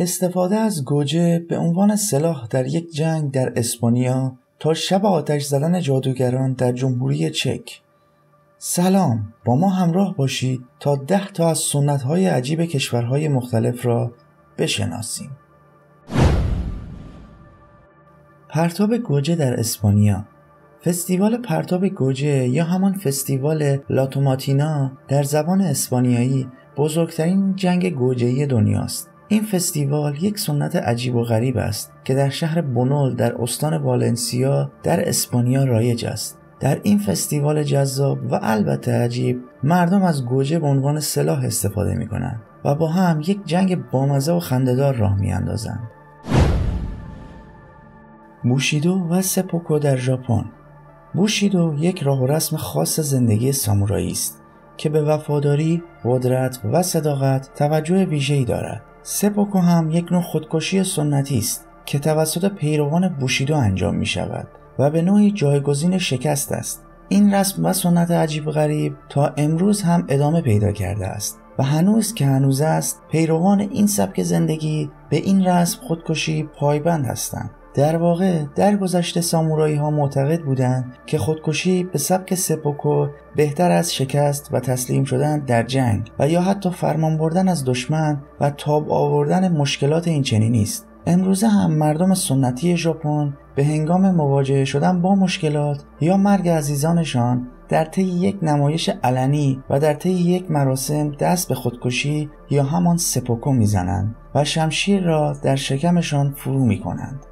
استفاده از گوجه به عنوان سلاح در یک جنگ در اسپانیا تا شب آتش زدن جادوگران در جمهوری چک. سلام، با ما همراه باشید تا 10 تا از سنت‌های عجیب کشورهای مختلف را بشناسیم. پرتاب گوجه در اسپانیا. فستیوال پرتاب گوجه یا همان فستیوال لاتوماتینا در زبان اسپانیایی بزرگترین جنگ گوجه‌ای دنیاست. این فستیوال یک سنت عجیب و غریب است که در شهر بونول در استان والنسیا در اسپانیا رایج است. در این فستیوال جذاب و البته عجیب، مردم از گوجه به عنوان سلاح استفاده می‌کنند و با هم یک جنگ بامزه و خنده‌دار راه می‌اندازند. بوشیدو و سپوکو در ژاپن. بوشیدو یک راه و رسم خاص زندگی سامورایی است که به وفاداری، قدرت و صداقت توجه ویژه‌ای دارد. سپوکو هم یک نوع خودکشی سنتی است که توسط پیروان بوشیدو انجام می شود و به نوعی جایگزین شکست است. این رسم و سنت عجیب و غریب تا امروز هم ادامه پیدا کرده است و هنوز که هنوز است پیروان این سبک زندگی به این رسم خودکشی پایبند هستند. در واقع در گذشته سامورایی ها معتقد بودند که خودکشی به سبک سپوکو بهتر از شکست و تسلیم شدن در جنگ و یا حتی فرمان بردن از دشمن و تاب آوردن مشکلات این چنینی است. امروزه هم مردم سنتی ژاپن به هنگام مواجهه شدن با مشکلات یا مرگ عزیزانشان در طی یک نمایش علنی و در طی یک مراسم دست به خودکشی یا همان سپوکو میزنند و شمشیر را در شکمشان فرو میکنند.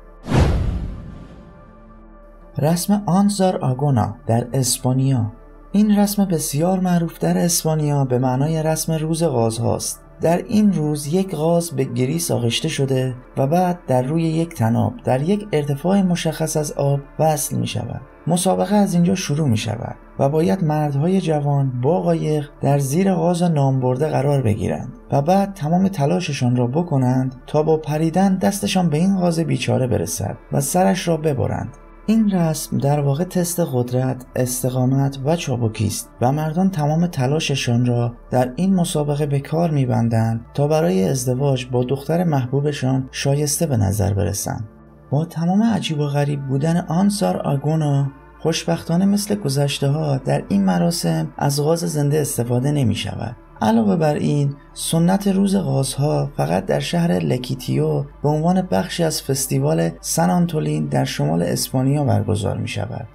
رسم آنزار آگونا در اسپانیا. این رسم بسیار معروف در اسپانیا به معنای رسم روز غازهاست. در این روز یک غاز به گریس آغشته شده و بعد در روی یک طناب در یک ارتفاع مشخص از آب وصل می شود. مسابقه از اینجا شروع می شود و باید مردهای جوان با قایق در زیر غاز نامبرده قرار بگیرند و بعد تمام تلاششان را بکنند تا با پریدن دستشان به این غاز بیچاره برسد و سرش را ببرند. این رسم در واقع تست قدرت، استقامت و چابکی است و مردان تمام تلاششان را در این مسابقه به کار می‌بندند تا برای ازدواج با دختر محبوبشان شایسته به نظر برسند. با تمام عجیب و غریب بودن آنزار آگونا، خوشبختانه مثل گذشته‌ها در این مراسم از غاز زنده استفاده نمی‌شود. علاوه بر این، سنت روز غازها فقط در شهر لکیتیو به عنوان بخشی از فستیوال سن آنتولین در شمال اسپانیا برگزار می شود.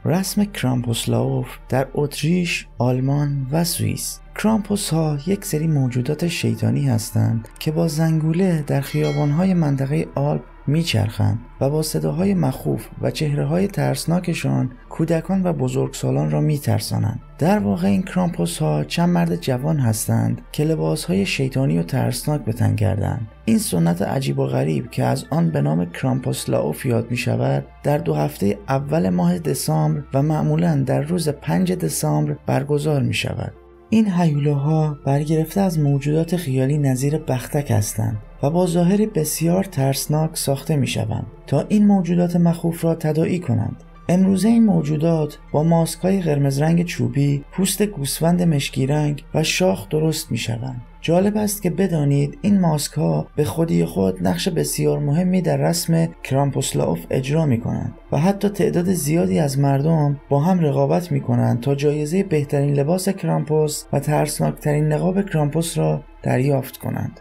رسم کرامپوسلاوف در اتریش، آلمان و سوئیس. کرامپوس ها یک سری موجودات شیطانی هستند که با زنگوله در خیابان‌های منطقه آلپ میچرخند و با صداهای مخوف و چهره‌های ترسناکشان کودکان و بزرگسالان را میترسانند. در واقع این کرامپوس ها چند مرد جوان هستند که لباسهای شیطانی و ترسناک به تن کردند. این سنت عجیب و غریب که از آن به نام کرامپوسلاوف یاد می شود در 2 هفته اول ماه دسامبر و معمولاً در روز 5 دسامبر برگزار می شود. این هیولاها برگرفته از موجودات خیالی نظیر بختک هستند و با ظاهری بسیار ترسناک ساخته می شوند تا این موجودات مخوف را تداعی کنند. امروزه این موجودات با ماسک‌های قرمز رنگ چوبی، پوست گوسفند مشکی رنگ و شاخ درست می شوند. جالب است که بدانید این ماسک‌ها به خودی خود نقش بسیار مهمی در رسم کرامپوسلاوف اجرا می کنند و حتی تعداد زیادی از مردم با هم رقابت می کنند تا جایزه بهترین لباس کرامپوس و ترسناکترین نقاب کرامپوس را دریافت کنند.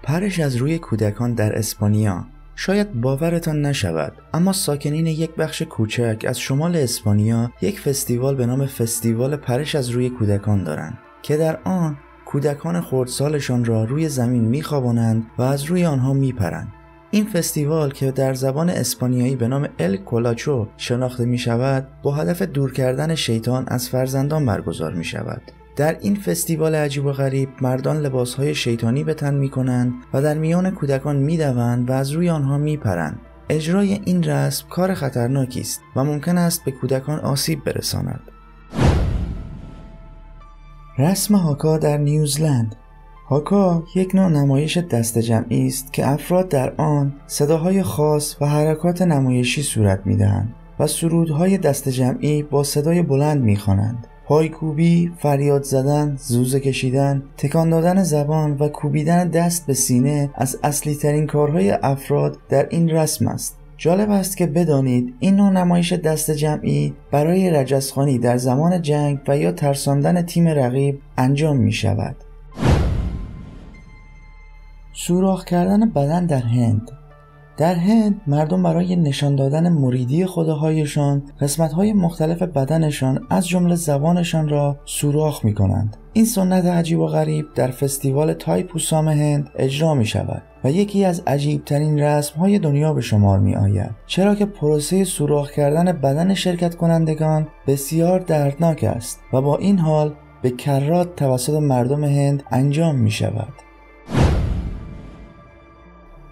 پرش از روی کودکان در اسپانیا. شاید باورتان نشود، اما ساکنین یک بخش کوچک از شمال اسپانیا یک فستیوال به نام فستیوال پرش از روی کودکان دارند که در آن کودکان خردسالشان را روی زمین میخوابانند و از روی آنها میپرند. این فستیوال که در زبان اسپانیایی به نام ال کولاچو شناخته می شود با هدف دور کردن شیطان از فرزندان برگزار می شود. در این فستیوال عجیب و غریب مردان لباسهای شیطانی به تن می کنند و در میان کودکان می دوند و از روی آنها می پرند. اجرای این رسم کار خطرناکی است و ممکن است به کودکان آسیب برساند. رسم هاکا در نیوزلند. هاکا یک نوع نمایش دست جمعی است که افراد در آن صداهای خاص و حرکات نمایشی صورت می دهند و سرودهای دست جمعی با صدای بلند می خوانند. پایکوبی، فریاد زدن، زوزه کشیدن، تکان دادن زبان و کوبیدن دست به سینه از اصلی ترین کارهای افراد در این رسم است. جالب است که بدانید این نوع نمایش دست جمعی برای رجزخوانی در زمان جنگ و یا ترساندن تیم رقیب انجام می شود. سوراخ کردن بدن در هند. در هند مردم برای نشان دادن مریدی خداهایشان قسمت‌های مختلف بدنشان از جمله زبانشان را سوراخ می‌کنند. این سنت عجیب و غریب در فستیوال تایپوسام هند اجرا می‌شود و یکی از عجیب‌ترین رسم‌های دنیا به شمار می‌آید، چرا که پروسه سوراخ کردن بدن شرکت کنندگان بسیار دردناک است و با این حال به کرات توسط مردم هند انجام می‌شود.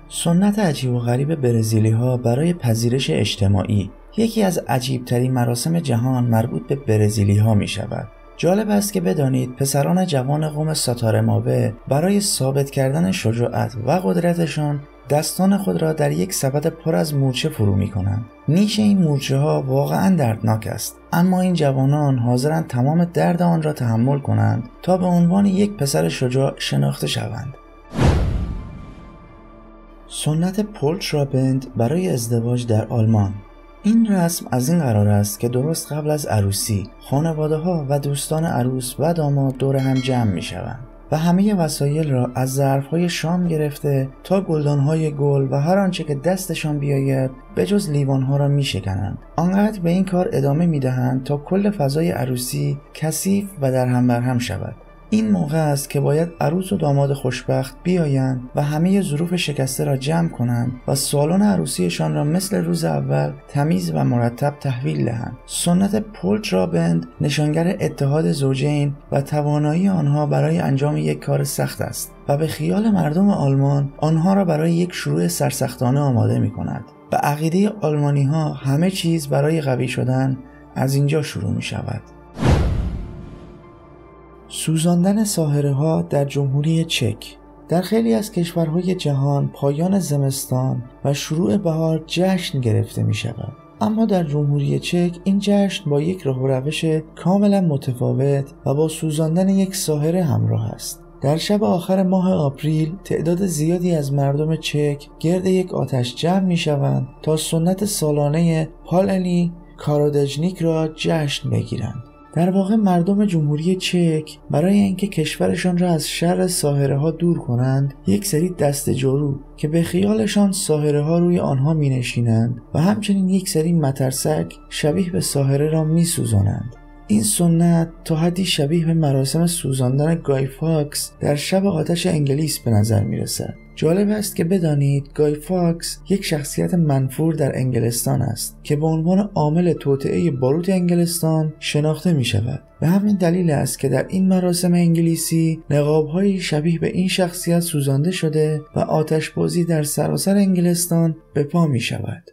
سنت عجیب و غریب برزیلی ها برای پذیرش اجتماعی. یکی از عجیبترین مراسم جهان مربوط به برزیلی ها می شود. جالب است که بدانید پسران جوان قوم ساتارماوه برای ثابت کردن شجاعت و قدرتشان دستان خود را در یک سبد پر از مورچه فرو می کنند. نیش این مورچه ها واقعا دردناک است، اما این جوانان حاضرند تمام درد آن را تحمل کنند تا به عنوان یک پسر شجاع شناخته شوند. سنت پولترابند برای ازدواج در آلمان. این رسم از این قرار است که درست قبل از عروسی خانواده ها و دوستان عروس و داماد دور هم جمع می شوند و همه وسایل را از ظرف های شام گرفته تا گلدان های گل و هر آنچه که دستشان بیاید به جز لیوان ها را می شکنند. آنقدر به این کار ادامه می دهند تا کل فضای عروسی کثیف و در هم بر هم شود. این موقع است که باید عروس و داماد خوشبخت بیایند و همه ظروف شکسته را جمع کنند و سالن عروسیشان را مثل روز اول تمیز و مرتب تحویل دهند. سنت پولترابند نشانگر اتحاد زوجین و توانایی آنها برای انجام یک کار سخت است و به خیال مردم آلمان آنها را برای یک شروع سرسختانه آماده می کند. به عقیده آلمانی ها همه چیز برای قوی شدن از اینجا شروع می شود. سوزاندن ساحره ها در جمهوری چک. در خیلی از کشورهای جهان پایان زمستان و شروع بهار جشن گرفته می شود، اما در جمهوری چک این جشن با یک راه و روش کاملا متفاوت و با سوزاندن یک ساحره همراه است. در شب آخر ماه آپریل تعداد زیادی از مردم چک گرد یک آتش جمع می شوند تا سنت سالانه پالنی کارادژنیک را جشن بگیرند. در واقع مردم جمهوری چک برای اینکه کشورشان را از شر ساحره ها دور کنند یک سری دسته جارو که به خیالشان ساحره ها روی آنها می نشینند و همچنین یک سری مترسک شبیه به ساحره را می سوزانند. این سنت تا حدی شبیه به مراسم سوزاندن گای فاکس در شب آتش انگلیس به نظر می رسد. جالب است که بدانید گای فاکس یک شخصیت منفور در انگلستان است که به عنوان عامل توطئه باروت انگلستان شناخته می شود. به همین دلیل است که در این مراسم انگلیسی نقاب‌های شبیه به این شخصیت سوزانده شده و آتشبازی در سراسر انگلستان به پا می شود.